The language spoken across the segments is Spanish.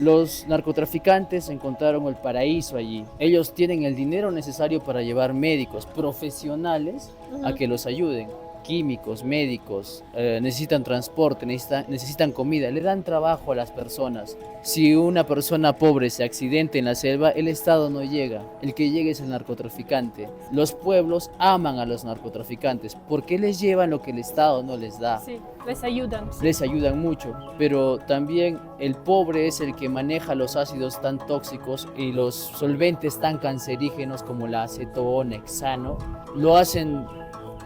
Los narcotraficantes encontraron el paraíso allí. Ellos tienen el dinero necesario para llevar médicos profesionales a que los ayuden. Químicos, médicos, necesitan transporte, necesitan comida, le dan trabajo a las personas. Si una persona pobre se accidenta en la selva, el Estado no llega, el que llega es el narcotraficante. Los pueblos aman a los narcotraficantes porque les llevan lo que el Estado no les da. Sí, les ayudan. Sí. Les ayudan mucho, pero también el pobre es el que maneja los ácidos tan tóxicos y los solventes tan cancerígenos como la acetona, hexano, lo hacen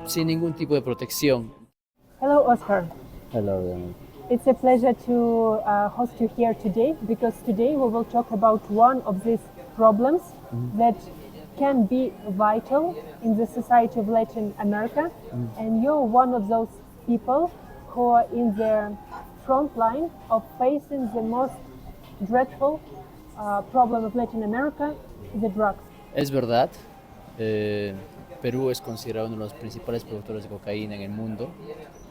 sin ningún tipo de protección. Hello, Oscar. Hello, Daniel. It's a pleasure to host you here today because today we will talk about one of these problems that can be vital in the society of Latin America, and you're one of those people who are in the front line of facing the most dreadful problem of Latin America, the drugs. Es verdad, Perú es considerado uno de los principales productores de cocaína en el mundo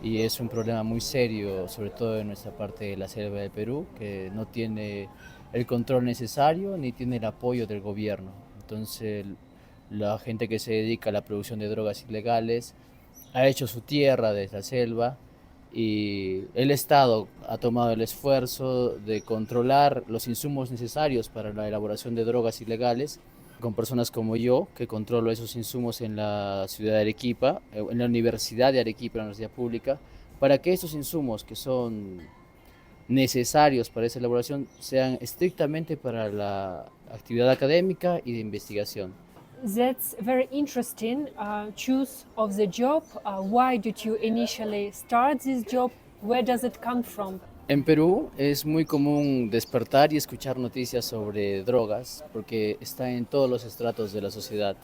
y es un problema muy serio, sobre todo en nuestra parte de la selva de Perú, que no tiene el control necesario ni tiene el apoyo del gobierno. Entonces, la gente que se dedica a la producción de drogas ilegales ha hecho su tierra desde la selva y el Estado ha tomado el esfuerzo de controlar los insumos necesarios para la elaboración de drogas ilegales con personas como yo, que controlo esos insumos en la ciudad de Arequipa, en la Universidad de Arequipa, la Universidad Pública, para que estos insumos que son necesarios para esa elaboración sean estrictamente para la actividad académica y de investigación. That's very interesting choice of the job. Why did you initially start this job? Where does it come from? En Perú es muy común despertar y escuchar noticias sobre drogas porque está en todos los estratos de la sociedad,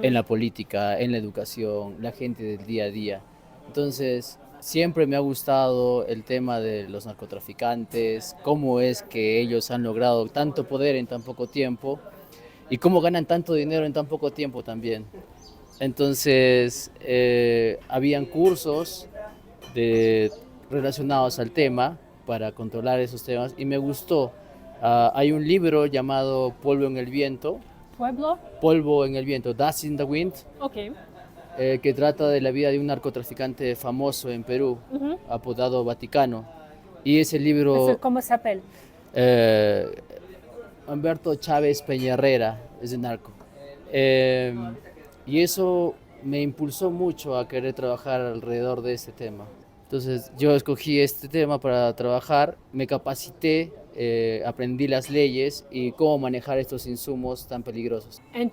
en la política, en la educación, la gente del día a día. Entonces, siempre me ha gustado el tema de los narcotraficantes, cómo es que ellos han logrado tanto poder en tan poco tiempo y cómo ganan tanto dinero en tan poco tiempo también. Entonces, habían cursos relacionados al tema para controlar esos temas y me gustó. Hay un libro llamado Polvo en el Viento, Pueblo? Polvo en el Viento, Dust in the Wind, Okay. que trata de la vida de un narcotraficante famoso en Perú, apodado Vaticano. Y ese libro, ¿Cómo se llama? eh, Humberto Chávez Peñarrera, es de narco. Y eso me impulsó mucho a querer trabajar alrededor de este tema. Entonces yo escogí este tema para trabajar, me capacité, aprendí las leyes y cómo manejar estos insumos tan peligrosos. And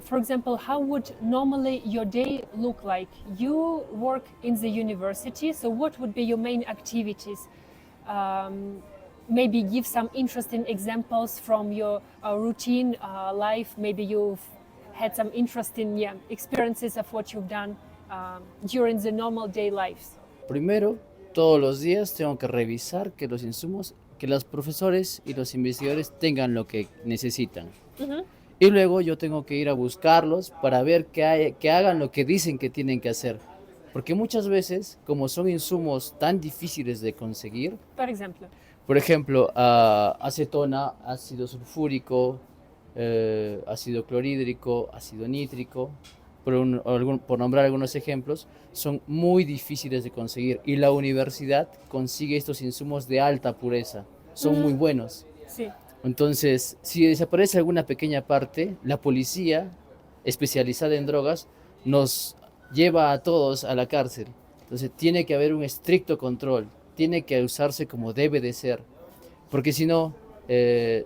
for example, how would normally your day look like? You work in the university, so what would be your main activities? Maybe give some interesting examples from your routine life. Maybe you've had some interesting experiences of what you've done during the normal day lives. Primero, todos los días tengo que revisar que los insumos, que los profesores y los investigadores tengan lo que necesitan. Y luego yo tengo que ir a buscarlos para ver que hagan lo que dicen que tienen que hacer. Porque muchas veces, como son insumos tan difíciles de conseguir, por ejemplo, acetona, ácido sulfúrico, ácido clorhídrico, ácido nítrico, por nombrar algunos ejemplos, son muy difíciles de conseguir y la universidad consigue estos insumos de alta pureza, son muy buenos. Sí. Entonces, si desaparece alguna pequeña parte, la policía especializada en drogas nos lleva a todos a la cárcel. Entonces, tiene que haber un estricto control, tiene que usarse como debe de ser, porque si no,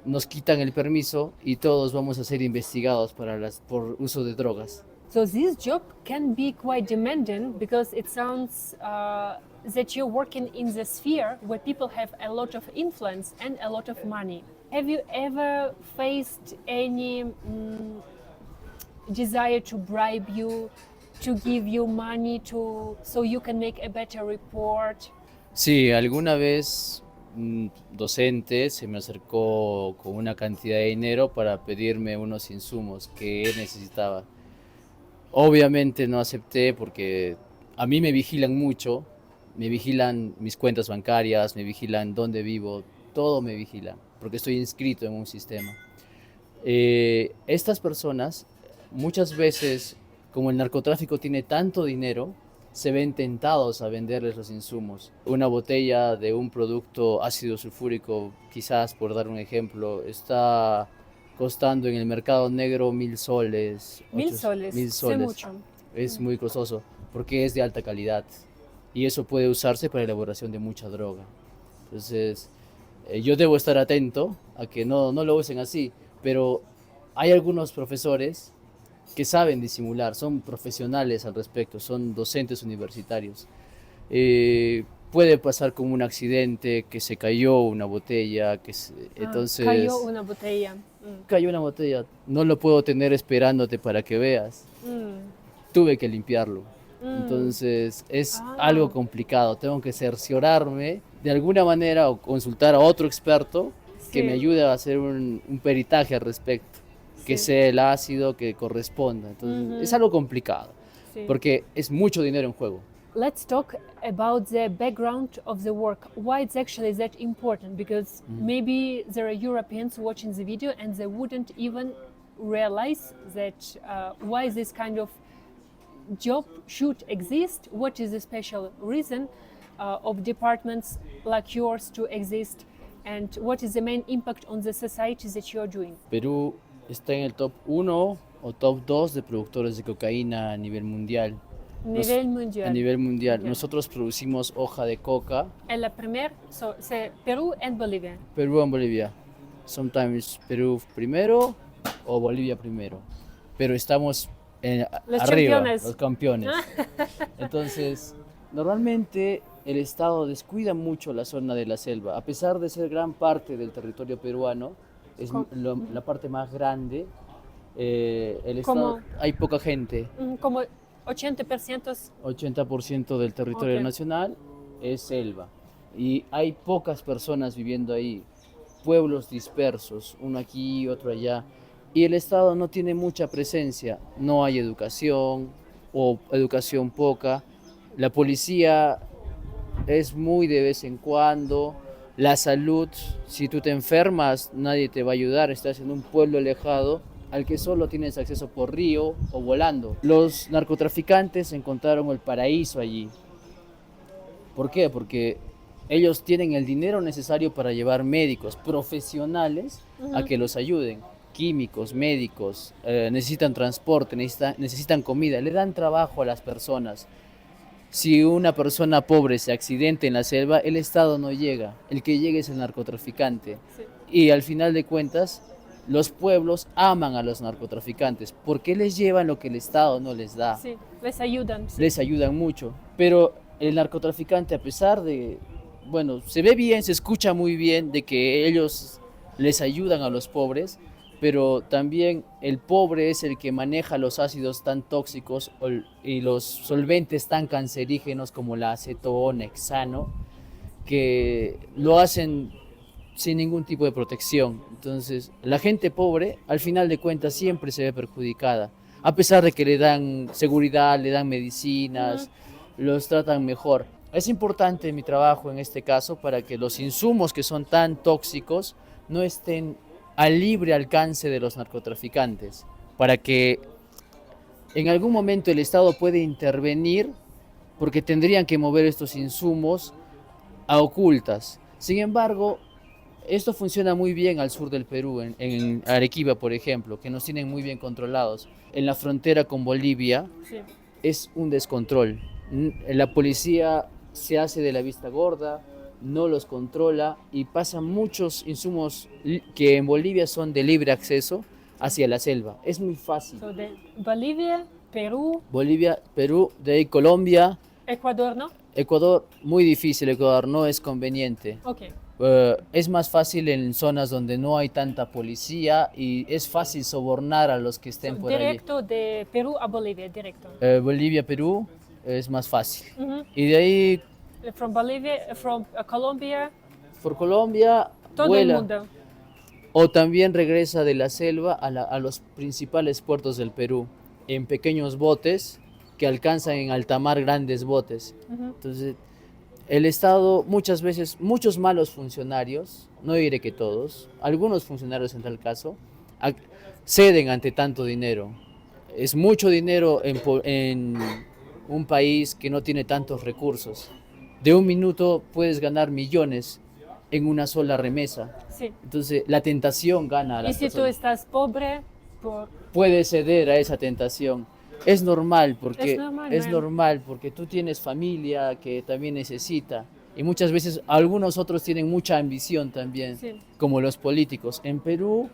nos quitan el permiso y todos vamos a ser investigados por uso de drogas. So this job can be quite demanding because it sounds that you're working in the sphere where people have a lot of influence and a lot of money. Have you ever faced any desire to bribe you, to give you money so you can make a better report? Sí, alguna vez un docente se me acercó con una cantidad de dinero para pedirme unos insumos que él necesitaba. Obviamente no acepté porque a mí me vigilan mucho, me vigilan mis cuentas bancarias, me vigilan dónde vivo, todo me vigila. porque estoy inscrito en un sistema. Estas personas muchas veces, como el narcotráfico tiene tanto dinero, se ven tentados a venderles los insumos. Una botella de un producto ácido sulfúrico, quizás por dar un ejemplo, está costando en el mercado negro 1.000 soles. 1.000 soles, 1.000 sé soles. mucho. Es muy costoso porque es de alta calidad y eso puede usarse para elaboración de mucha droga. Entonces, yo debo estar atento a que no lo usen así, pero hay algunos profesores que saben disimular, son profesionales al respecto, son docentes universitarios. Puede pasar como un accidente, que se cayó una botella, entonces Cayó una botella. cayó una botella, no lo puedo tener esperándote para que veas, tuve que limpiarlo. Entonces es algo complicado, tengo que cerciorarme de alguna manera o consultar a otro experto que me ayude a hacer un peritaje al respecto, que sea el ácido que corresponda. Entonces es algo complicado, porque es mucho dinero en juego. Let's talk about the background of the work. Why it's actually that important? Because maybe there are Europeans watching the video and they wouldn't even realize that why this kind of job should exist. What is the special reason of departments like yours to exist? And what is the main impact on the society that you are doing? Perú está en el top 1 o top 2 de productores de cocaína a nivel mundial. Nivel mundial. A nivel mundial. Okay. Nosotros producimos hoja de coca. En la primera, c'est Perú and Bolivia. Perú and Bolivia. Sometimes Perú primero o Bolivia primero. Pero estamos Los arriba, campeones. los campeones. Entonces, normalmente el Estado descuida mucho la zona de la selva. A pesar de ser gran parte del territorio peruano, es la parte más grande. El Estado, hay poca gente. Como 80%. 80% del territorio nacional es selva. Y hay pocas personas viviendo ahí. Pueblos dispersos, uno aquí, otro allá. Y el Estado no tiene mucha presencia. No hay educación o educación poca. La policía es muy de vez en cuando. La salud, si tú te enfermas, nadie te va a ayudar. Estás en un pueblo alejado al que solo tienes acceso por río o volando. Los narcotraficantes encontraron el paraíso allí. ¿Por qué? Porque ellos tienen el dinero necesario para llevar médicos profesionales a que los ayuden. Químicos, médicos, necesitan transporte, necesitan comida, le dan trabajo a las personas. Si una persona pobre se accidenta en la selva, el Estado no llega, el que llega es el narcotraficante. Sí. Y al final de cuentas, los pueblos aman a los narcotraficantes porque les llevan lo que el Estado no les da. Sí, les ayudan. Sí. Les ayudan mucho, pero el narcotraficante, a pesar de, bueno, se ve bien, se escucha muy bien de que ellos les ayudan a los pobres, pero también el pobre es el que maneja los ácidos tan tóxicos y los solventes tan cancerígenos como la acetona, hexano, que lo hacen sin ningún tipo de protección. Entonces, la gente pobre, al final de cuentas, siempre se ve perjudicada, a pesar de que le dan seguridad, le dan medicinas, los tratan mejor. Es importante mi trabajo en este caso para que los insumos que son tan tóxicos no estén al libre alcance de los narcotraficantes, para que en algún momento el Estado pueda intervenir, porque tendrían que mover estos insumos a ocultas. Sin embargo, esto funciona muy bien al sur del Perú, en Arequipa, por ejemplo, que nos tienen muy bien controlados. En la frontera con Bolivia es un descontrol. La policía se hace de la vista gorda, no los controla y pasan muchos insumos que en Bolivia son de libre acceso hacia la selva. Es muy fácil. So de Bolivia, Perú. Bolivia, Perú, de ahí Colombia. Ecuador, ¿no? Ecuador, muy difícil. Ecuador no es conveniente. Okay. Es más fácil en zonas donde no hay tanta policía y es fácil sobornar a los que estén por directo allí. De Perú a Bolivia, directo. Bolivia, Perú es más fácil. Y de ahí from Bolivia, from Colombia. Por Colombia, todo vuela. El mundo. O también regresa de la selva a los principales puertos del Perú, en pequeños botes que alcanzan en alta mar grandes botes. Entonces, El Estado muchas veces, muchos malos funcionarios, no diré que todos, algunos funcionarios en tal caso, ac- ceden ante tanto dinero. Es mucho dinero en un país que no tiene tantos recursos. De un minuto puedes ganar millones en una sola remesa. Sí. Entonces la tentación gana a Y las si tú personas. estás pobre, por... Puede ceder a esa tentación. Es normal, Es man. normal porque tú tienes familia que también necesita y muchas veces algunos otros tienen mucha ambición también, Sí. como los políticos. En Perú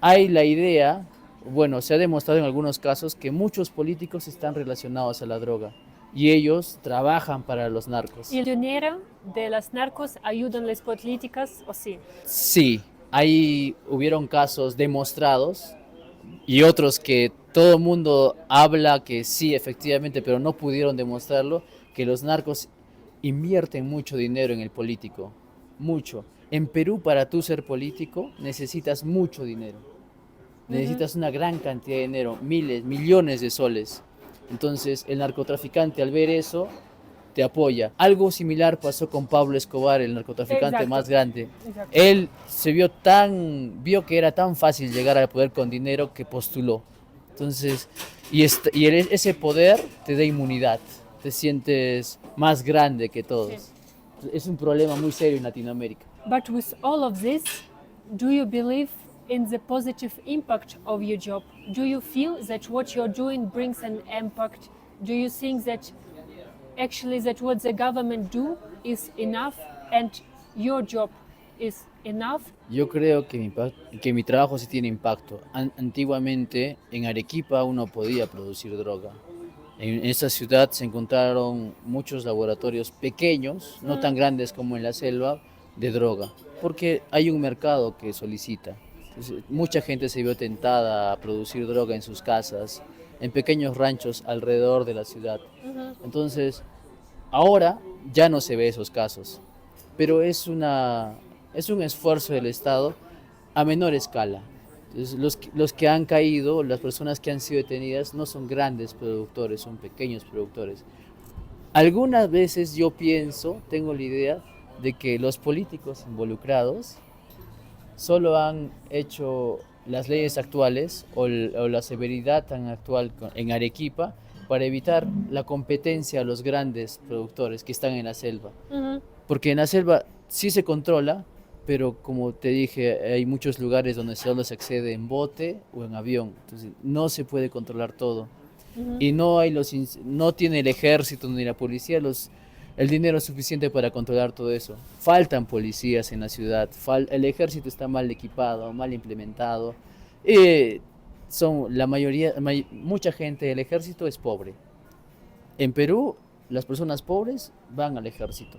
hay la idea, bueno, se ha demostrado en algunos casos que muchos políticos están relacionados a la droga y ellos trabajan para los narcos. ¿Y el dinero de las narcos ayudan las políticas o sí? Sí, ahí hubieron casos demostrados y otros que todo el mundo habla que sí, efectivamente, pero no pudieron demostrarlo, que los narcos invierten mucho dinero en el político, mucho. En Perú, para tú ser político, necesitas mucho dinero, Ujú. necesitas una gran cantidad de dinero, miles, millones de soles. Entonces, el narcotraficante al ver eso, te apoya. Algo similar pasó con Pablo Escobar, el narcotraficante Exacto. más grande. Exacto. Él se vio que era tan fácil llegar al poder con dinero que postuló. Entonces, ese poder te da inmunidad, te sientes más grande que Sí. todos. Es un problema muy serio en Latinoamérica. But with all of this, do you believe in the positive impact of your job? Do you feel that what you're doing brings an impact? Do you think that actually that what the government do is enough and your job is enough? Yo creo que mi trabajo sí tiene impacto. Antiguamente en Arequipa uno podía producir droga. En esta ciudad se encontraron muchos laboratorios pequeños, no tan grandes como en la selva, de droga, porque hay un mercado que solicita. Entonces, mucha gente se vio tentada a producir droga en sus casas, en pequeños ranchos alrededor de la ciudad. Entonces, ahora ya no se ve esos casos, pero es un esfuerzo del Estado a menor escala. Entonces, los que han caído, las personas que han sido detenidas, no son grandes productores, son pequeños productores. Algunas veces yo pienso, tengo la idea de que los políticos involucrados solo han hecho las leyes actuales o la severidad tan actual en Arequipa para evitar la competencia a los grandes productores que están en la selva. Porque en la selva sí se controla, pero como te dije, hay muchos lugares donde solo se accede en bote o en avión, entonces no se puede controlar todo. Y no tiene el ejército ni la policía el dinero suficiente para controlar todo eso. Faltan policías en la ciudad, el ejército está mal equipado, mal implementado. Mucha gente del ejército es pobre. En Perú, las personas pobres van al ejército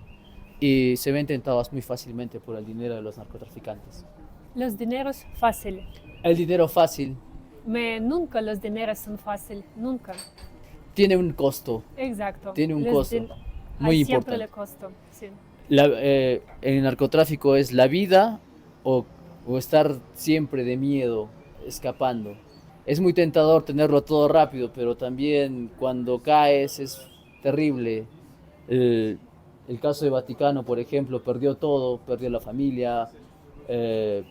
y se ven tentadas muy fácilmente por el dinero de los narcotraficantes. Los dineros fácil. El dinero fácil Nunca los dineros son fácil, nunca. tiene un costo, Exacto. tiene un Los costo din- muy Hay siempre importante. le costo, sí. El narcotráfico es la vida o estar siempre de miedo, escapando. Es muy tentador tenerlo todo rápido, pero también cuando caes es terrible. El, el caso de Vaticano, por ejemplo, perdió todo, perdió la familia, eh,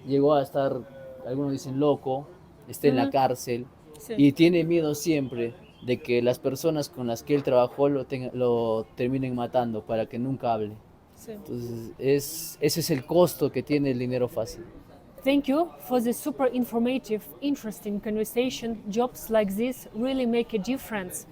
llegó a estar, algunos dicen loco, está en la cárcel Sí. y tiene miedo siempre de que las personas con las que él trabajó lo terminen matando para que nunca hable. Sí. Entonces, ese es el costo que tiene el dinero fácil. Thank you for the super informative, interesting conversation. Jobs like this really make a difference.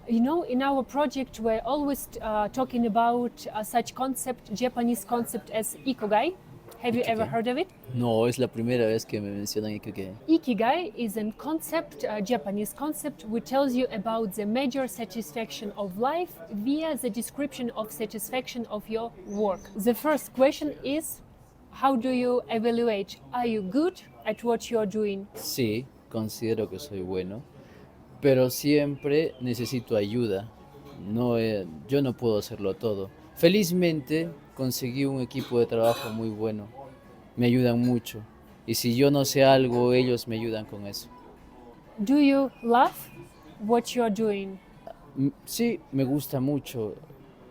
You know, in our project, we're always talking about such concept, Japanese concept as ikigai. Have you ever Ikigai? heard of it? No, es la primera vez que me mencionan Ikigai. Ikigai is a concept, a Japanese concept, which tells you about the major satisfaction of life via the description of satisfaction of your work. The first question is, how do you evaluate? Are you good at what you're doing? Sí, considero que soy bueno, pero siempre necesito ayuda. Yo no puedo hacerlo todo. Felizmente conseguí un equipo de trabajo muy bueno. Me ayudan mucho. Y si yo no sé algo, ellos me ayudan con eso. Do you love what you're doing? Sí, me gusta mucho.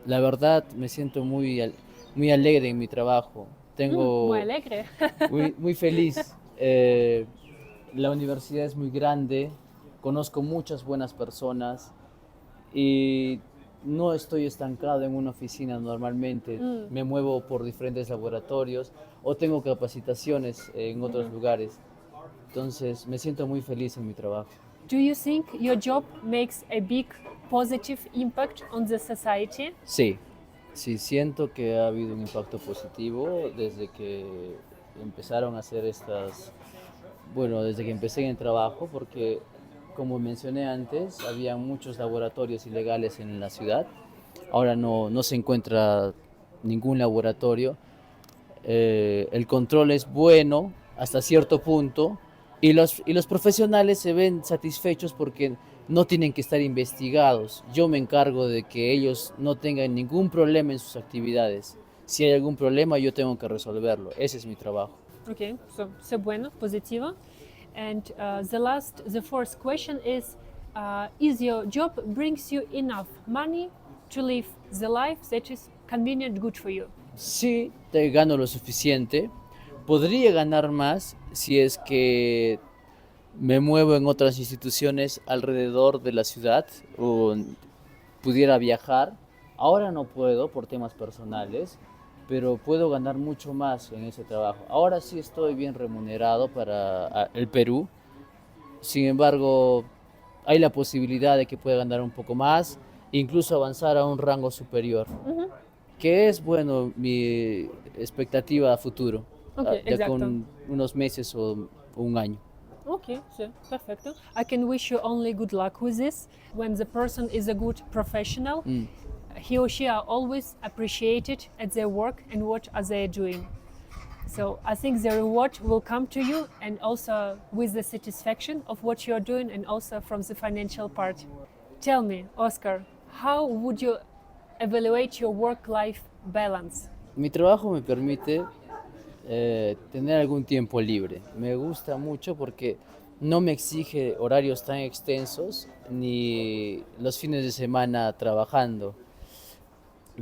La verdad me siento muy alegre en mi trabajo. Muy Tengo alegre. muy feliz. La universidad es muy grande, conozco muchas buenas personas y no estoy estancado en una oficina normalmente. Me muevo por diferentes laboratorios o tengo capacitaciones en otros lugares. Entonces me siento muy feliz en mi trabajo. Do you think your job makes a big positive impact on the society? Sí, sí, siento que ha habido un impacto positivo desde que empezaron a hacer desde que empecé en el trabajo, porque como mencioné antes, había muchos laboratorios ilegales en la ciudad. Ahora no se encuentra ningún laboratorio. El control es bueno hasta cierto punto y los profesionales se ven satisfechos porque no tienen que estar investigados. Yo me encargo de que ellos no tengan ningún problema en sus actividades. Si hay algún problema, yo tengo que resolverlo. Ese es mi trabajo. Okay, so bueno, positivo. And the fourth question is your job brings you enough money to live the life that is convenient, good for you? Sí, te gano lo suficiente. Podría ganar más si es que me muevo en otras instituciones alrededor de la ciudad o pudiera viajar. Ahora no puedo por temas personales, pero puedo ganar mucho más en ese trabajo. Ahora sí estoy bien remunerado para el Perú. Sin embargo, hay la posibilidad de que pueda ganar un poco más, incluso avanzar a un rango superior, que es, bueno, mi expectativa a futuro, Okay, ya exacto. con unos meses o un año. Okay, so perfecto. I can wish you only good luck with this. When the person is a good professional, he or she are always appreciated at their work and what are they doing. So I think the reward will come to you and also with the satisfaction of what you're doing and also from the financial part. Tell me, Oscar, how would you evaluate your work-life balance? Mi trabajo me permite tener algún tiempo libre. Me gusta mucho porque no me exige horarios tan extensos ni los fines de semana trabajando.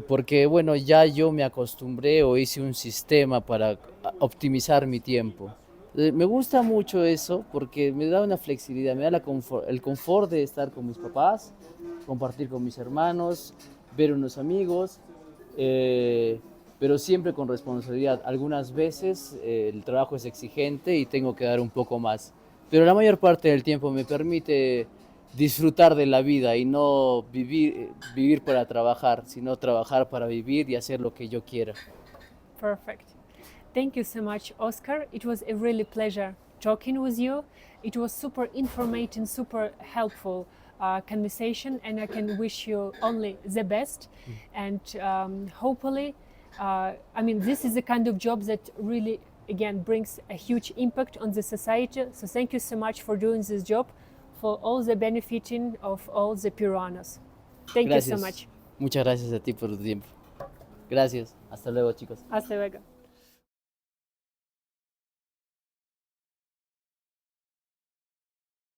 Porque bueno, ya yo me acostumbré o hice un sistema para optimizar mi tiempo. Me gusta mucho eso porque me da una flexibilidad, me da el confort de estar con mis papás, compartir con mis hermanos, ver unos amigos, pero siempre con responsabilidad. Algunas veces el trabajo es exigente y tengo que dar un poco más, pero la mayor parte del tiempo me permite disfrutar de la vida y no vivir para trabajar, sino trabajar para vivir y hacer lo que yo quiera. Perfect. Thank you so much, Oscar. It was a really pleasure talking with you. It was super informative, super helpful conversation, and I can wish you only the best. And hopefully, this is the kind of job that really, again, brings a huge impact on the society. So thank you so much for doing this job, for all the benefiting of all the Peruanos. Thank you so much. Muchas gracias a ti por tu tiempo. Gracias. Hasta luego, chicos. Hasta luego.